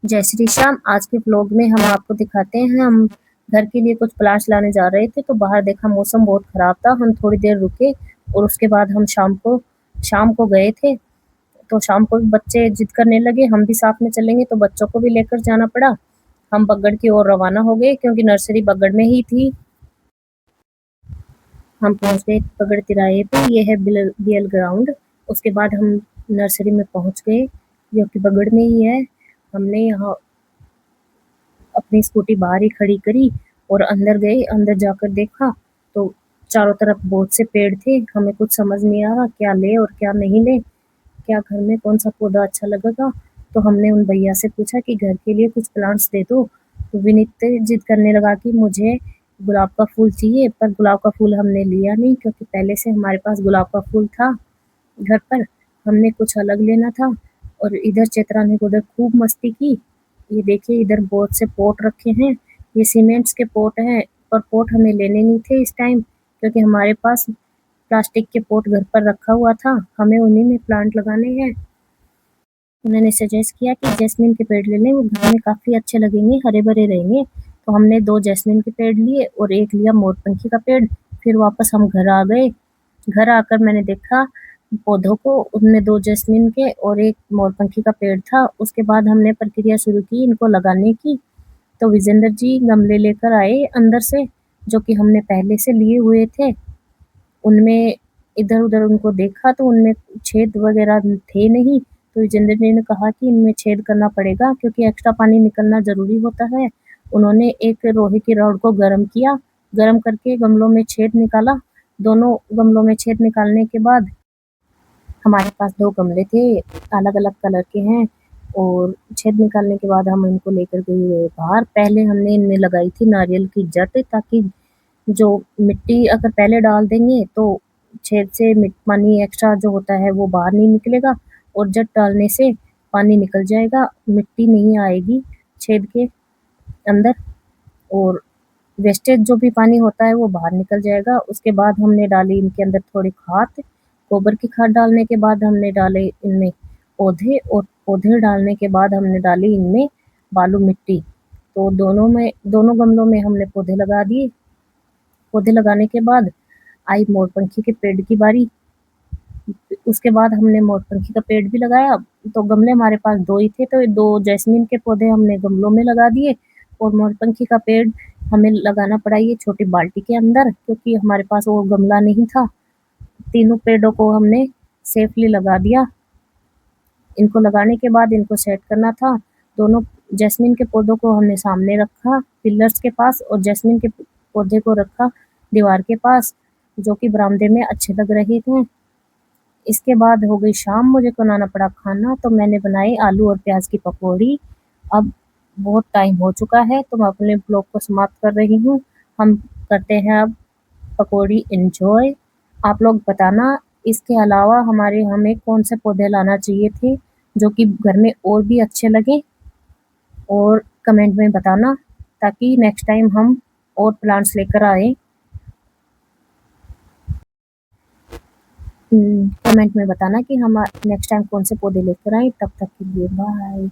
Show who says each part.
Speaker 1: जय श्री श्याम। आज के व्लॉग में हम आपको दिखाते हैं, हम घर के लिए कुछ प्लांट्स लाने जा रहे थे तो बाहर देखा मौसम बहुत खराब था। हम थोड़ी देर रुके और उसके बाद हम शाम को गए थे। तो शाम को बच्चे जिद करने लगे हम भी साथ में चलेंगे, तो बच्चों को भी लेकर जाना पड़ा। हम बगड़ की ओर रवाना हो गए क्योंकि नर्सरी बगड़ में ही थी। हम पहुंच गए बगड़ तिराहे पे, ये है बीएल ग्राउंड। उसके बाद हम नर्सरी में पहुंच गए जो कि बगड़ में ही है। हमने यहाँ अपनी स्कूटी बाहर ही खड़ी करी और अंदर गए। अंदर जाकर देखा तो चारों तरफ बहुत से पेड़ थे। हमें कुछ समझ नहीं आ रहा क्या ले और क्या नहीं ले, क्या घर में कौन सा पौधा अच्छा लगेगा। तो हमने उन भैया से पूछा कि घर के लिए कुछ प्लांट्स दे दो। तो विनीत जिद करने लगा कि मुझे गुलाब का फूल चाहिए, पर गुलाब का फूल हमने लिया नहीं क्योंकि पहले से हमारे पास गुलाब का फूल था घर पर। हमने कुछ अलग लेना था। और इधर चैत्रा ने उधर खूब मस्ती की। ये देखिए इधर बहुत से पॉट रखे हैं, ये सीमेंट्स के पॉट हैं, पर पॉट हमें लेने नहीं थे इस टाइम क्योंकि हमारे पास प्लास्टिक के पॉट घर पर रखा हुआ था। हमें उन्हीं में प्लांट लगाने हैं। उन्होंने सजेस्ट किया कि जैस्मिन के पेड़ ले लें, वो घर में काफ़ी अच्छे लगेंगे, हरे भरे रहेंगे। तो हमने 2 जैस्मिन के पेड़ लिए और एक लिया मोरपंखी का पेड़। फिर वापस हम घर आ गए। घर आकर मैंने देखा पौधों को, उनमें 2 जैस्मिन के और एक मोरपंखी का पेड़ था। उसके बाद हमने प्रक्रिया शुरू की इनको लगाने की। तो विजेंद्र जी गमले लेकर आए अंदर से, जो कि हमने पहले से लिए हुए थे। उनमें इधर-उधर उनको देखा तो उनमें छेद वगैरह थे नहीं। तो विजेंद्र जी ने कहा कि इनमें छेद करना पड़ेगा क्योंकि एक्स्ट्रा पानी निकलना ज़रूरी होता है। उन्होंने एक लोहे की रॉड को गरम किया, गरम करके गमलों में छेद निकाला। दोनों गमलों में छेद निकालने के बाद हमारे पास 2 गमले थे, अलग-अलग कलर के हैं। और छेद निकालने के बाद हम इनको लेकर गए बाहर। पहले हमने इनमें लगाई थी नारियल की जड़, ताकि जो मिट्टी अगर पहले डाल देंगे तो छेद से पानी एक्स्ट्रा जो होता है वो बाहर नहीं निकलेगा और जड़ डालने से पानी निकल जाएगा, मिट्टी नहीं आएगी छेद के अंदर और वेस्टेज जो भी पानी होता है वो बाहर निकल जाएगा। उसके बाद हमने डाली इनके अंदर थोड़ी खाद, गोबर की खाद डालने के बाद हमने डाले इनमें पौधे और पौधे डालने के बाद हमने डाली इनमें बालू मिट्टी। तो दोनों गमलों में हमने पौधे लगा दिए। पौधे लगाने के बाद आई मोरपंखी के पेड़ की बारी। उसके बाद हमने मोरपंखी का पेड़ भी लगाया। तो गमले हमारे पास 2 ही थे, तो 2 जैस्मिन के पौधे हमने गमलों में लगा दिए और मोरपंखी का पेड़ हमें लगाना पड़ा ये छोटी बाल्टी के अंदर क्योंकि हमारे पास वो गमला नहीं था। तीनों पेड़ों को हमने सेफली लगा दिया। इनको लगाने के बाद इनको सेट करना था। दोनों जैस्मिन के पौधों को हमने सामने रखा पिलर्स के पास और जैस्मिन के पौधे को रखा दीवार के पास, जो कि बरामदे में अच्छे लग रहे थे। इसके बाद हो गई शाम, मुझे बनाना पड़ा खाना, तो मैंने बनाई आलू और प्याज की पकौड़ी। अब बहुत टाइम हो चुका है तो मैं अपने ब्लॉग को समाप्त कर रही हूँ। हम करते हैं अब पकौड़ी एंजॉय। आप लोग बताना इसके अलावा हमें कौन से पौधे लाना चाहिए थे जो कि घर में और भी अच्छे लगे, और कमेंट में बताना ताकि नेक्स्ट टाइम हम और प्लांट्स लेकर आए। कमेंट में बताना कि हम नेक्स्ट टाइम कौन से पौधे लेकर आए। तब तक के लिए बाय।